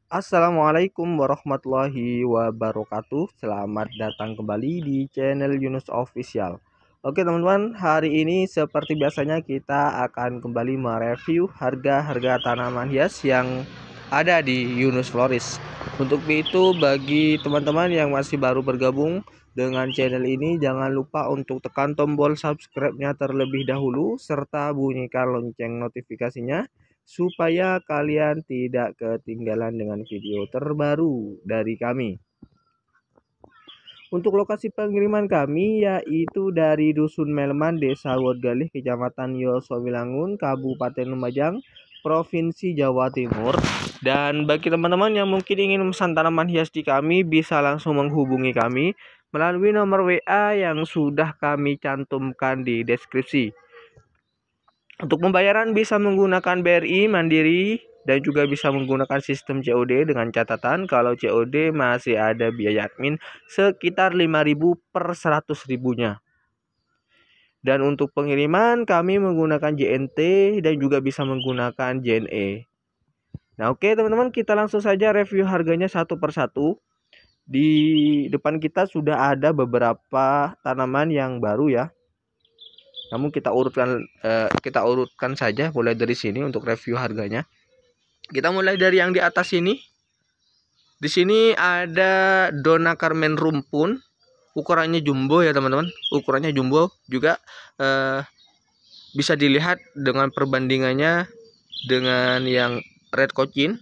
Assalamualaikum warahmatullahi wabarakatuh. Selamat datang kembali di channel Yunus Official. Oke teman-teman, hari ini seperti biasanya kita akan kembali mereview harga-harga tanaman hias yang ada di Yunus Florist. Untuk itu, bagi teman-teman yang masih baru bergabung dengan channel ini, jangan lupa untuk tekan tombol subscribe-nya terlebih dahulu serta bunyikan lonceng notifikasinya supaya kalian tidak ketinggalan dengan video terbaru dari kami. Untuk lokasi pengiriman kami yaitu dari Dusun Melman, Desa Wodgalih, Kecamatan Yosowilangun, Kabupaten Lumajang, Provinsi Jawa Timur. Dan bagi teman-teman yang mungkin ingin memesan tanaman hias di kami, bisa langsung menghubungi kami melalui nomor WA yang sudah kami cantumkan di deskripsi. Untuk pembayaran bisa menggunakan BRI Mandiri dan juga bisa menggunakan sistem COD dengan catatan kalau COD masih ada biaya admin sekitar 5.000 per 100 ribunya. Dan untuk pengiriman kami menggunakan JNT dan juga bisa menggunakan JNE. Nah oke teman-teman, kita langsung saja review harganya satu persatu. Di depan kita sudah ada beberapa tanaman yang baru ya. Namun kita urutkan saja mulai dari sini untuk review harganya. Kita mulai dari yang di atas ini. Di sini ada Dona Carmen rumpun, ukurannya jumbo ya teman-teman. Ukurannya jumbo juga bisa dilihat dengan perbandingannya dengan yang red cochin.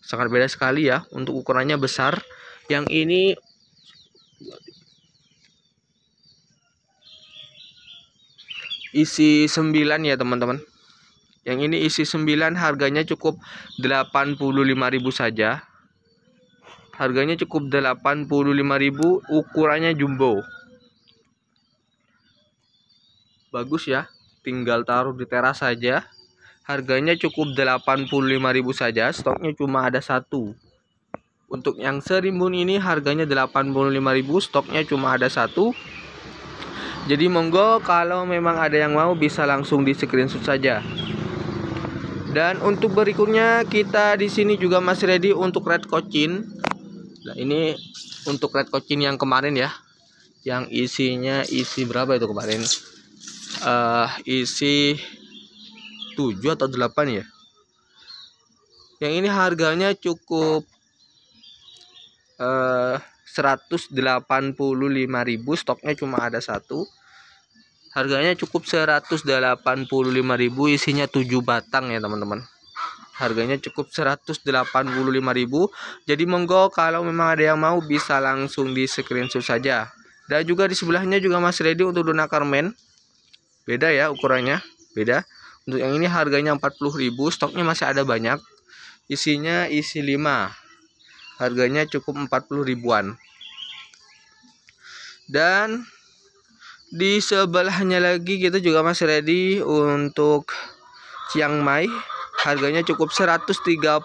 Sangat beda sekali ya, untuk ukurannya besar. Yang ini isi 9 ya teman-teman. Yang ini isi 9, harganya cukup 85.000 saja. Harganya cukup 85.000, ukurannya jumbo. Bagus ya, tinggal taruh di teras saja. Harganya cukup 85.000 saja, stoknya cuma ada satu. Untuk yang serimbun ini harganya 85.000, stoknya cuma ada satu. Jadi monggo kalau memang ada yang mau bisa langsung di screenshot saja. Dan untuk berikutnya kita di sini juga masih ready untuk red cochin. Nah, ini untuk red cochin yang kemarin ya. Yang isinya isi berapa itu kemarin? Isi 7 atau 8 ya. Yang ini harganya cukup 185.000, stoknya cuma ada satu. Harganya cukup 185.000, isinya 7 batang ya teman-teman. Harganya cukup 185.000. Jadi monggo kalau memang ada yang mau bisa langsung di screenshot saja. Dan juga di sebelahnya juga masih ready untuk Dona Carmen. Beda ya ukurannya, beda. Untuk yang ini harganya 40.000, stoknya masih ada banyak. Isinya isi 5. Harganya cukup 40 ribuan. Dan di sebelahnya lagi kita juga masih ready untuk Chiang Mai. Harganya cukup 135.000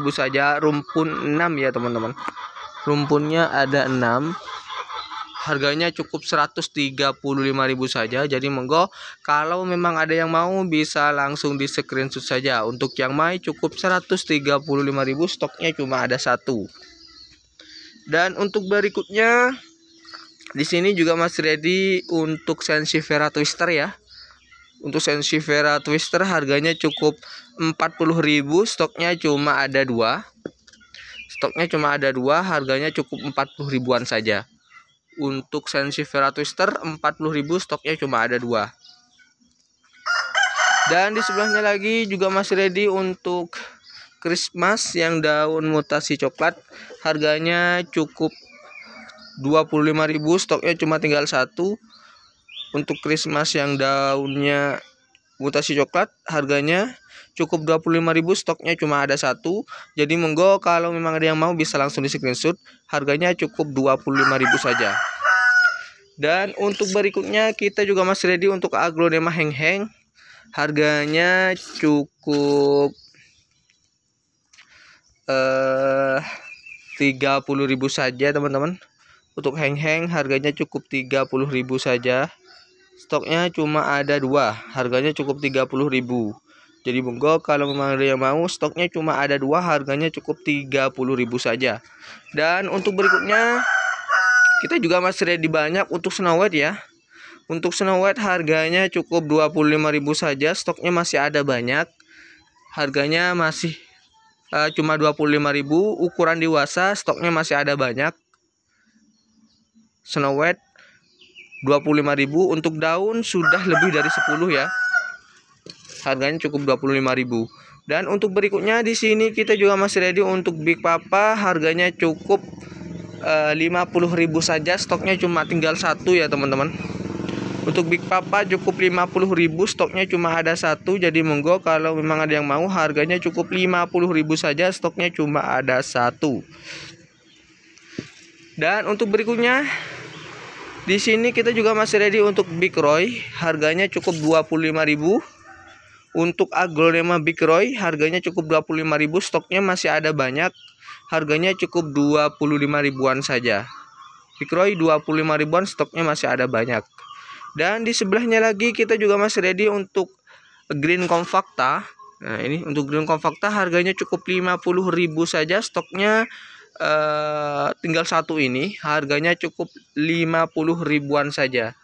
saja. Rumpun 6 ya teman-teman. Rumpunnya ada 6. Harganya cukup 135.000 saja. Jadi monggo kalau memang ada yang mau bisa langsung di screenshot saja. Untuk Chiang Mai cukup 135.000, stoknya cuma ada satu. Dan untuk berikutnya di sini juga masih ready untuk Sansevieria Twister ya. Untuk Sansevieria Twister harganya cukup 40.000, stoknya cuma ada 2. Stoknya cuma ada 2, harganya cukup 40 ribuan saja. Untuk Sansevieria Twister 40.000, stoknya cuma ada 2. Dan di sebelahnya lagi juga masih ready untuk Christmas yang daun mutasi coklat. Harganya cukup 25.000, stoknya cuma tinggal satu. Untuk Christmas yang daunnya mutasi coklat harganya cukup 25.000, stoknya cuma ada satu. Jadi monggo kalau memang ada yang mau bisa langsung di screenshot. Harganya cukup 25.000 saja. Dan untuk berikutnya kita juga masih ready untuk Aglonema Heng-Heng. Harganya cukup 30.000 saja teman-teman. Untuk Heng-Heng harganya cukup 30.000 saja. Stoknya cuma ada 2. Harganya cukup 30.000. Jadi monggo kalau memang ada yang mau, stoknya cuma ada 2, harganya cukup 30.000 saja. Dan untuk berikutnya kita juga masih ready banyak untuk Snow White ya. Untuk Snow White harganya cukup 25.000 saja, stoknya masih ada banyak. Harganya masih cuma 25.000, ukuran dewasa, stoknya masih ada banyak. Snow White 25.000, untuk daun sudah lebih dari 10 ya. Harganya cukup 25.000. Dan untuk berikutnya di sini kita juga masih ready untuk Big Papa, harganya cukup 50.000 saja, stoknya cuma tinggal 1 ya teman-teman. Untuk Big Papa cukup 50.000, stoknya cuma ada 1. Jadi monggo kalau memang ada yang mau, harganya cukup 50.000 saja, stoknya cuma ada 1. Dan untuk berikutnya di sini kita juga masih ready untuk Big Roy, harganya cukup 25.000. Untuk Aglonema Big Roy harganya cukup 25.000, stoknya masih ada banyak. Harganya cukup 25 ribuan saja. Big Roy 25 ribuan, stoknya masih ada banyak. Dan di sebelahnya lagi kita juga masih ready untuk Green Compacta. Nah, ini untuk Green Compacta harganya cukup 50.000 saja, stoknya tinggal 1 ini. Harganya cukup 50 ribuan saja.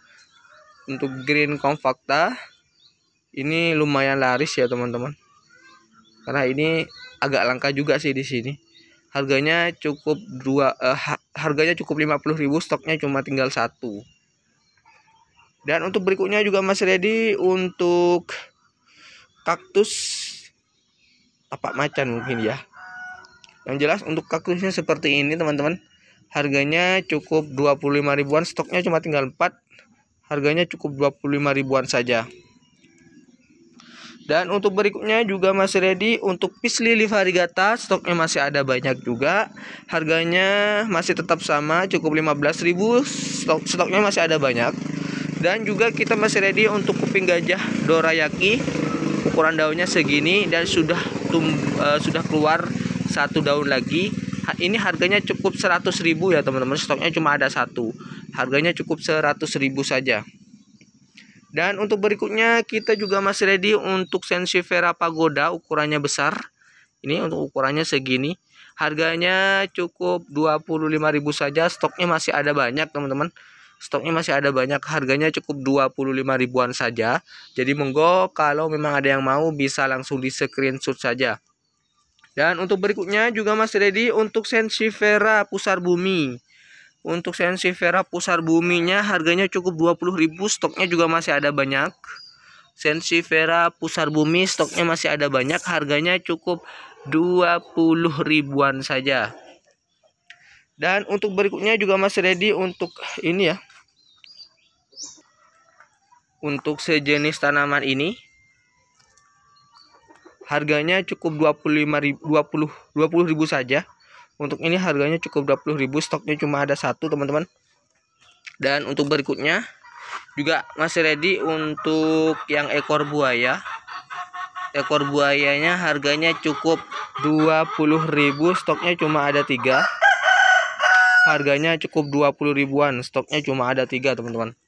Untuk Green Compacta ini lumayan laris ya teman-teman. Karena ini agak langka juga sih di sini. Harganya cukup harganya cukup 50.000, stoknya cuma tinggal 1. Dan untuk berikutnya juga masih ready untuk kaktus tapak macan mungkin ya. Yang jelas untuk kaktusnya seperti ini teman-teman. Harganya cukup 25 ribuan, stoknya cuma tinggal 4. Harganya cukup 25 ribuan saja. Dan untuk berikutnya juga masih ready untuk Peace Lily Variegata, stoknya masih ada banyak juga. Harganya masih tetap sama, cukup 15.000, stoknya masih ada banyak. Dan juga kita masih ready untuk kuping gajah dorayaki, ukuran daunnya segini dan sudah keluar 1 daun lagi. Ini harganya cukup 100.000 ya teman-teman, stoknya cuma ada 1. Harganya cukup 100.000 saja. Dan untuk berikutnya kita juga masih ready untuk Sansevieria Pagoda, ukurannya besar. Ini untuk ukurannya segini. Harganya cukup 25.000 saja, stoknya masih ada banyak teman-teman. Stoknya masih ada banyak, harganya cukup 25 ribuan saja. Jadi monggo kalau memang ada yang mau bisa langsung di screenshot saja. Dan untuk berikutnya juga masih ready untuk Sansevieria Pusar Bumi. Untuk Sansevieria Pusar Buminya harganya cukup 20.000, stoknya juga masih ada banyak. Sansevieria Pusar Bumi stoknya masih ada banyak, harganya cukup 20 ribuan saja. Dan untuk berikutnya juga masih ready untuk ini ya. Untuk sejenis tanaman ini harganya cukup 20.000 saja. Untuk ini harganya cukup 20.000, stoknya cuma ada 1 teman-teman. Dan untuk berikutnya juga masih ready untuk yang ekor buaya. Ekor buayanya harganya cukup 20.000, stoknya cuma ada 3. Harganya cukup 20 ribuan, stoknya cuma ada 3 teman-teman.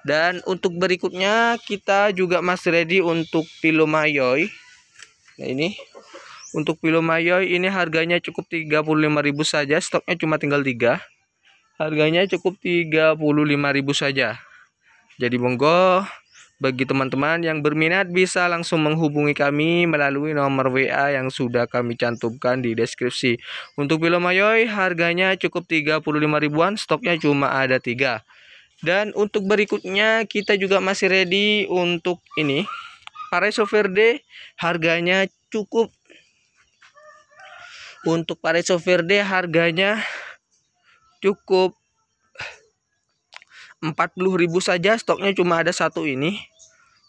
Dan untuk berikutnya kita juga masih ready untuk Pilomayoi. Nah ini untuk Pilomayoi ini harganya cukup 35.000 saja, stoknya cuma tinggal 3. Harganya cukup 35.000 saja. Jadi monggo bagi teman-teman yang berminat bisa langsung menghubungi kami melalui nomor WA yang sudah kami cantumkan di deskripsi. Untuk Pilomayoi harganya cukup 35 ribuan, stoknya cuma ada 3. Dan untuk berikutnya kita juga masih ready untuk ini Paraiso Verde, harganya cukup untuk Paraiso Verde harganya cukup 40.000 saja, stoknya cuma ada 1 ini.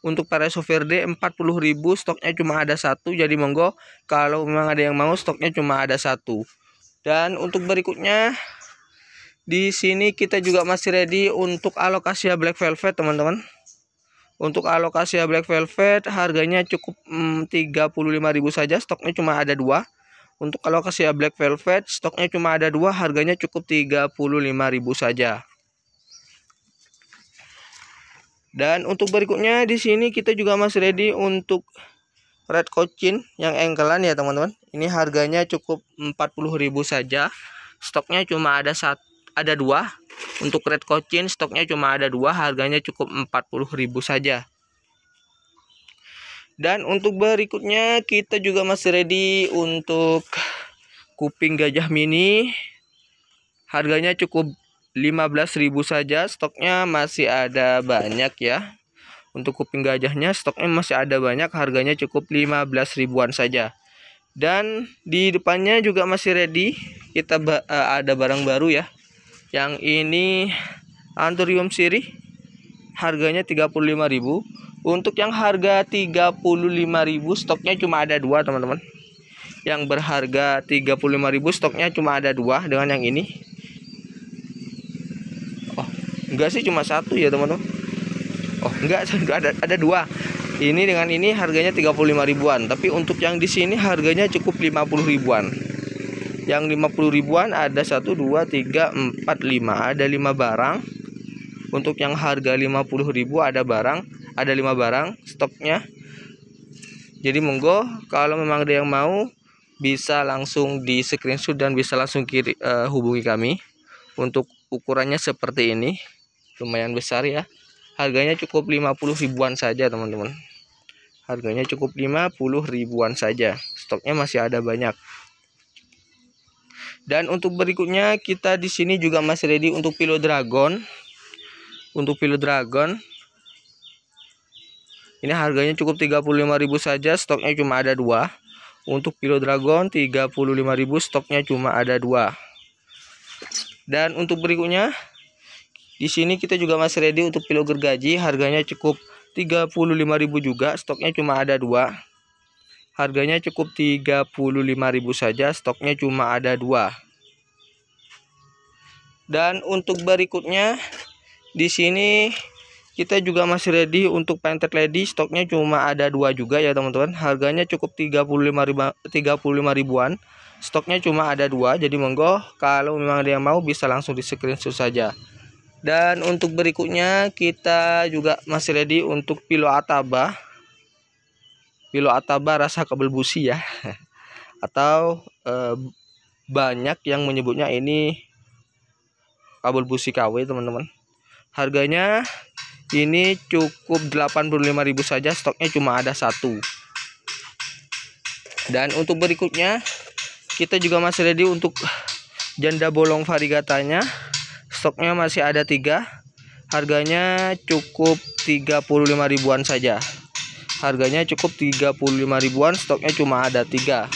Untuk Paraiso Verde 40.000, stoknya cuma ada 1. Jadi monggo kalau memang ada yang mau, stoknya cuma ada 1. Dan untuk berikutnya di sini kita juga masih ready untuk Alocasia Black Velvet teman-teman. Untuk Alocasia Black Velvet harganya cukup 35.000 saja, stoknya cuma ada 2. Untuk Alocasia Black Velvet stoknya cuma ada 2, harganya cukup 35.000 saja. Dan untuk berikutnya di sini kita juga masih ready untuk red cochin yang engkelan ya teman-teman. Ini harganya cukup 40.000 saja. Stoknya cuma ada dua. Untuk red cochin stoknya cuma ada dua, harganya cukup 40.000 saja. Dan untuk berikutnya kita juga masih ready untuk kuping gajah mini. Harganya cukup 15.000 saja. Stoknya masih ada banyak ya. Untuk kuping gajahnya stoknya masih ada banyak, harganya cukup 15 ribuan saja. Dan di depannya juga masih ready. Kita ada barang baru ya. Yang ini Anthurium sirih. Harganya 35.000. Untuk yang harga 35.000 stoknya cuma ada dua teman-teman. Yang berharga 35.000 stoknya cuma ada dua dengan yang ini. Oh, enggak sih, cuma satu ya teman-teman. Oh, enggak, ada dua. Ini dengan ini harganya 35 ribuan, tapi untuk yang di sini harganya cukup 50 ribuan. Yang 50 ribuan ada 1 2 3 4 5. Ada 5 barang. Untuk yang harga 50.000 ada 5 barang stoknya. Jadi monggo kalau memang ada yang mau bisa langsung di screenshot dan bisa langsung hubungi kami. Untuk ukurannya seperti ini, lumayan besar ya. Harganya cukup 50 ribuan saja teman-teman. Harganya cukup 50 ribuan saja. Stoknya masih ada banyak. Dan untuk berikutnya kita di sini juga masih ready untuk Philo Dragon. Untuk Philo Dragon ini harganya cukup 35.000 saja. Stoknya cuma ada dua. Untuk Philo Dragon 35.000, stoknya cuma ada dua. Dan untuk berikutnya di sini kita juga masih ready untuk Philo gergaji. Harganya cukup 35.000 juga. Stoknya cuma ada dua. Harganya cukup 35.000 saja. Stoknya cuma ada dua. Dan untuk berikutnya di sini kita juga masih ready untuk painted lady. Stoknya cuma ada dua juga ya teman-teman. Harganya cukup 35 ribuan. Stoknya cuma ada dua. Jadi monggo kalau memang ada yang mau bisa langsung di screenshot saja. Dan untuk berikutnya kita juga masih ready untuk Philo Ataba. Philo Ataba rasa kabel busi ya. Atau banyak yang menyebutnya ini kabel busi KW teman-teman. Harganya ini cukup 85.000 saja. Stoknya cuma ada satu. Dan untuk berikutnya kita juga masih ready untuk janda bolong varigatanya. Stoknya masih ada 3. Harganya cukup 35 ribuan saja. Harganya cukup 35 ribuan. Stoknya cuma ada 3.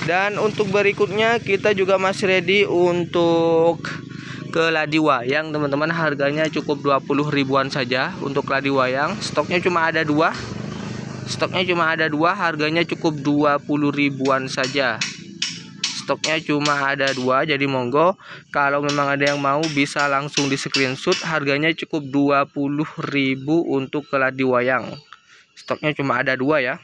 Dan untuk berikutnya kita juga masih ready untuk keladi wayang teman-teman. Harganya cukup 20 ribuan saja. Untuk keladi wayang stoknya cuma ada 2. Stoknya cuma ada 2. Harganya cukup 20 ribuan saja. Stoknya cuma ada 2. Jadi monggo kalau memang ada yang mau bisa langsung di screenshot. Harganya cukup 20.000 untuk keladi wayang. Stoknya cuma ada 2 ya.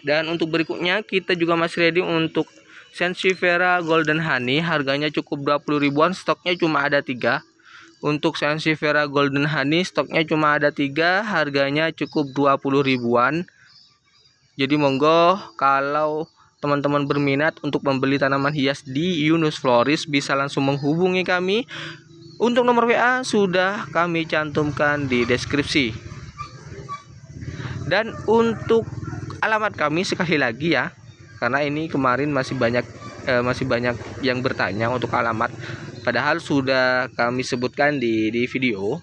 Dan untuk berikutnya kita juga masih ready untuk Sansevieria Golden Honey. Harganya cukup 20 ribuan. Stoknya cuma ada 3. Untuk Sansevieria Golden Honey stoknya cuma ada 3. Harganya cukup 20 ribuan. Jadi monggo kalau teman-teman berminat untuk membeli tanaman hias di Yunus Florist bisa langsung menghubungi kami. Untuk nomor WA sudah kami cantumkan di deskripsi. Dan untuk alamat kami sekali lagi ya, karena ini kemarin masih banyak yang bertanya untuk alamat, padahal sudah kami sebutkan di video.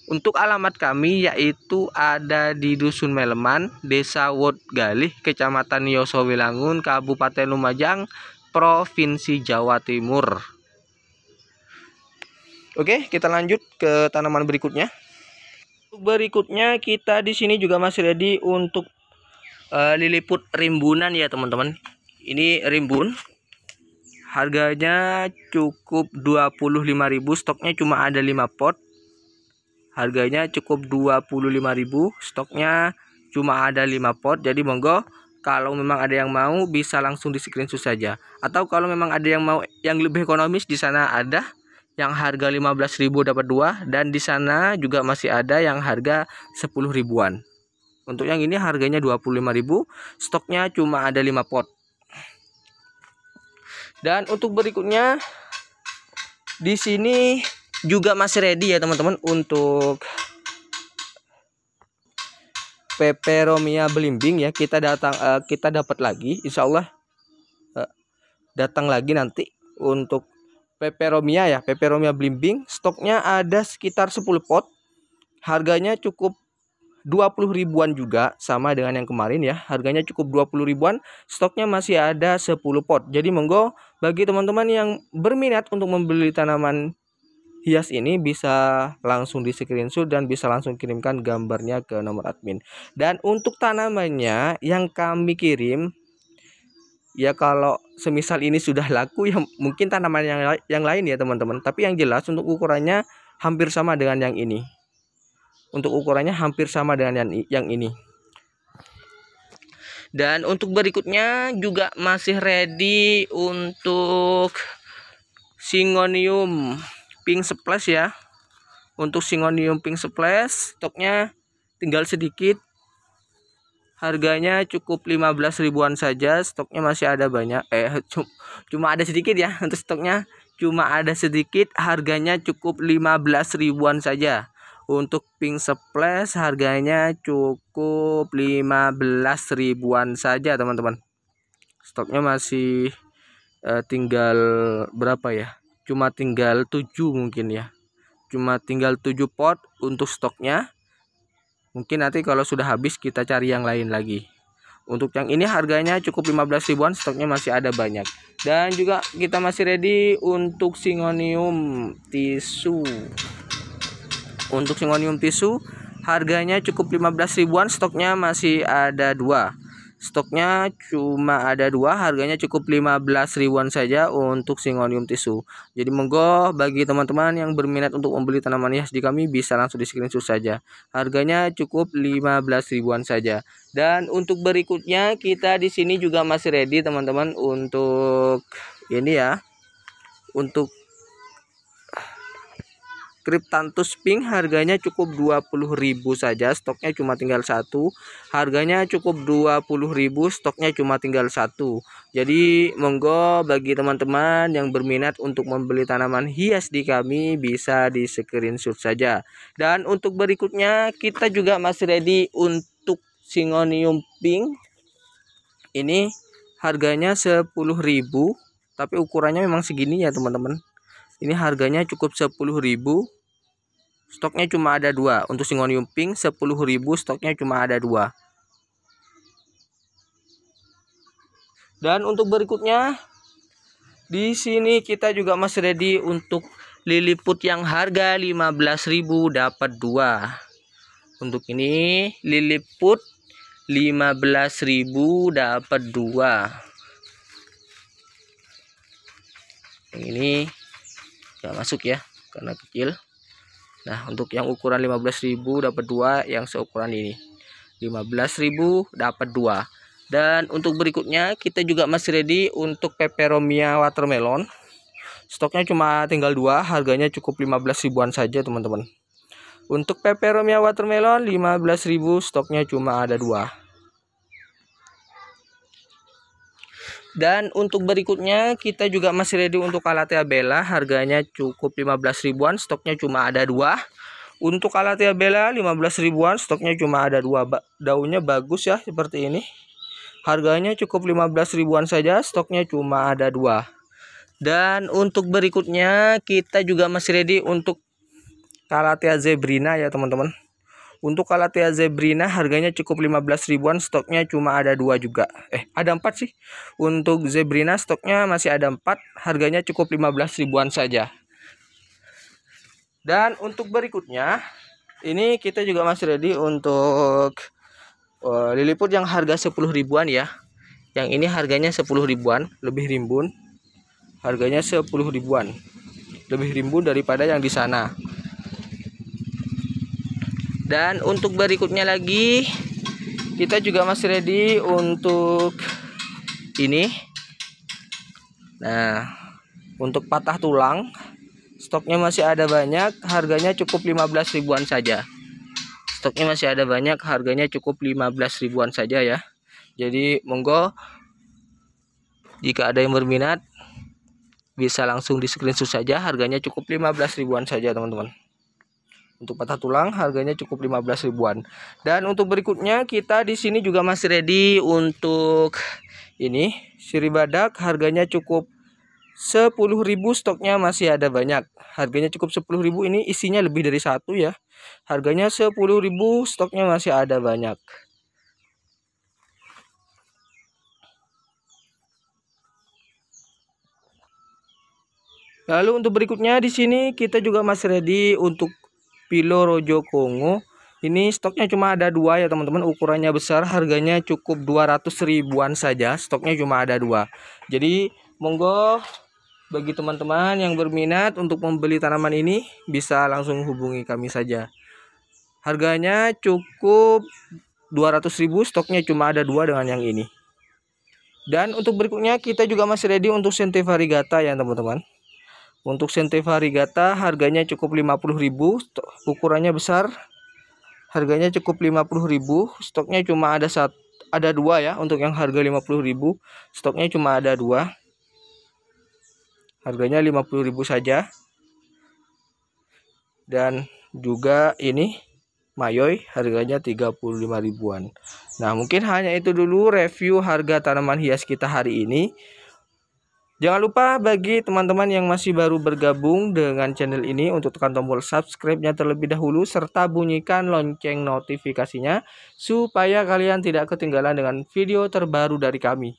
Untuk alamat kami yaitu ada di Dusun Meleman, Desa Wodgalih, Kecamatan Yosowilangun, Kabupaten Lumajang, Provinsi Jawa Timur. Oke, kita lanjut ke tanaman berikutnya. Berikutnya kita di sini juga masih ready untuk Liliput rimbunan ya teman-teman. Ini rimbun. Harganya cukup 25.000. Stoknya cuma ada 5 pot. Harganya cukup 25.000. Stoknya cuma ada 5 pot. Jadi monggo kalau memang ada yang mau bisa langsung di screenshot saja. Atau kalau memang ada yang mau yang lebih ekonomis di sana ada. yang harga 15.000 dapat 2, dan di sana juga masih ada yang harga 10 ribuan. Untuk yang ini harganya 25.000, stoknya cuma ada 5 pot. Dan untuk berikutnya di sini juga masih ready ya teman-teman untuk peperomia belimbing ya. Kita dapat lagi, insya Allah datang lagi nanti untuk peperomia ya, peperomia belimbing. Stoknya ada sekitar 10 pot. Harganya cukup 20 ribuan juga, sama dengan yang kemarin ya. Harganya cukup 20 ribuan. Stoknya masih ada 10 pot. Jadi monggo bagi teman-teman yang berminat untuk membeli tanaman hias ini bisa langsung di screenshot dan bisa langsung kirimkan gambarnya ke nomor admin. Dan untuk tanamannya yang kami kirim ya, kalau semisal ini sudah laku ya mungkin tanaman yang lain ya teman-teman. Tapi yang jelas untuk ukurannya hampir sama dengan yang ini. Untuk ukurannya hampir sama dengan yang ini. Dan untuk berikutnya juga masih ready untuk Syngonium Pink Splash ya. Untuk Syngonium Pink Splash stoknya tinggal sedikit. Harganya cukup 15 ribuan saja. Stoknya masih ada banyak. Cuma ada sedikit ya. Untuk stoknya cuma ada sedikit. Harganya cukup 15 ribuan saja. Untuk Pink Splash harganya cukup 15 ribuan saja teman-teman. Stoknya masih tinggal berapa ya? Cuma tinggal 7 mungkin ya. Cuma tinggal 7 pot untuk stoknya. Mungkin nanti kalau sudah habis kita cari yang lain lagi. Untuk yang ini harganya cukup 15 ribuan, stoknya masih ada banyak. Dan juga kita masih ready untuk Syngonium tisu. Untuk Syngonium tisu harganya cukup 15 ribuan, stoknya masih ada 2. Stoknya cuma ada 2, harganya cukup 15 ribuan saja untuk Syngonium tisu. Jadi monggo bagi teman-teman yang berminat untuk membeli tanaman hias di kami bisa langsung di screenshot saja. Harganya cukup 15 ribuan saja. Dan untuk berikutnya kita di sini juga masih ready teman-teman untuk ini ya. Untuk Cryptanthus Pink harganya cukup 20.000 saja, stoknya cuma tinggal 1. Harganya cukup 20.000, stoknya cuma tinggal 1. Jadi monggo bagi teman-teman yang berminat untuk membeli tanaman hias di kami bisa di screenshot saja. Dan untuk berikutnya kita juga masih ready untuk Syngonium Pink. Ini harganya 10.000, tapi ukurannya memang segini ya teman-teman. Ini harganya cukup 10.000. Stoknya cuma ada 2. Untuk Syngonium Pink 10.000, stoknya cuma ada 2. Dan untuk berikutnya di sini kita juga masih ready untuk Lilliput yang harga 15.000 dapat 2. Untuk ini Lilliput 15.000 dapat 2. Yang ini nggak masuk ya karena kecil. Nah untuk yang ukuran 15.000 dapat 2, yang seukuran ini 15.000 dapat 2. Dan untuk berikutnya kita juga masih ready untuk Peperomia Watermelon. Stoknya cuma tinggal 2, harganya cukup 15 ribuan saja teman-teman. Untuk Peperomia Watermelon 15.000, stoknya cuma ada 2. Dan untuk berikutnya kita juga masih ready untuk Calathea Bella, harganya cukup 15 ribuan, stoknya cuma ada 2. Untuk Calathea Bella 15 ribuan, stoknya cuma ada 2. Daunnya bagus ya seperti ini. Harganya cukup 15 ribuan saja, stoknya cuma ada 2. Dan untuk berikutnya kita juga masih ready untuk Calathea Zebrina ya teman-teman. Untuk Calathea Zebrina harganya cukup 15 ribuan, stoknya cuma ada 2 juga. Ada 4 sih. Untuk Zebrina stoknya masih ada 4, harganya cukup 15 ribuan saja. Dan untuk berikutnya ini kita juga masih ready untuk Lilliput yang harga 10 ribuan ya. Yang ini harganya 10 ribuan, lebih rimbun. Harganya 10 ribuan. Lebih rimbun daripada yang di sana. Dan untuk berikutnya lagi kita juga masih ready untuk ini. Nah, untuk patah tulang Stoknya masih ada banyak, harganya cukup 15 ribuan saja. Stoknya masih ada banyak, harganya cukup 15 ribuan saja ya. Jadi monggo jika ada yang berminat bisa langsung di screenshot saja, harganya cukup 15 ribuan saja teman-teman. Untuk patah tulang harganya cukup 15 ribuan. Dan untuk berikutnya kita di sini juga masih ready untuk ini sirih badak, harganya cukup 10.000, stoknya masih ada banyak. Harganya cukup 10.000, ini isinya lebih dari satu ya. Harganya 10.000, stoknya masih ada banyak. Lalu untuk berikutnya di sini kita juga masih ready untuk Pilo Rojo Kongo. Ini stoknya cuma ada 2 ya teman-teman, ukurannya besar, harganya cukup 200 ribuan saja. Stoknya cuma ada 2. Jadi monggo bagi teman-teman yang berminat untuk membeli tanaman ini bisa langsung hubungi kami saja. Harganya cukup 200.000, stoknya cuma ada 2 dengan yang ini. Dan untuk berikutnya kita juga masih ready untuk Sente Variegata ya teman-teman. Untuk Sente Variegata harganya cukup 50.000, ukurannya besar. Harganya cukup 50.000, stoknya cuma ada 2 ya. Untuk yang harga 50.000, stoknya cuma ada 2. Harganya 50.000 saja. Dan juga ini Mayoy harganya 35 ribuan. Nah, mungkin hanya itu dulu review harga tanaman hias kita hari ini. Jangan lupa bagi teman-teman yang masih baru bergabung dengan channel ini untuk tekan tombol subscribe-nya terlebih dahulu serta bunyikan lonceng notifikasinya supaya kalian tidak ketinggalan dengan video terbaru dari kami.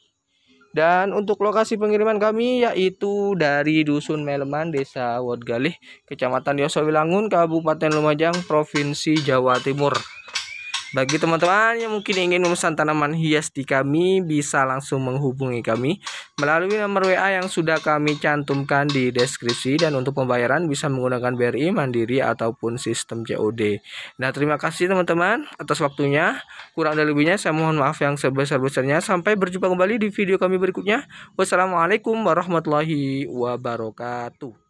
Dan untuk lokasi pengiriman kami yaitu dari Dusun Meleman, Desa Wodgalih, Kecamatan Yosowilangun, Kabupaten Lumajang, Provinsi Jawa Timur. Bagi teman-teman yang mungkin ingin memesan tanaman hias di kami, bisa langsung menghubungi kami melalui nomor WA yang sudah kami cantumkan di deskripsi. Dan untuk pembayaran bisa menggunakan BRI, Mandiri, ataupun sistem COD. Nah, terima kasih teman-teman atas waktunya. Kurang dan lebihnya saya mohon maaf yang sebesar-besarnya. Sampai berjumpa kembali di video kami berikutnya. Wassalamualaikum warahmatullahi wabarakatuh.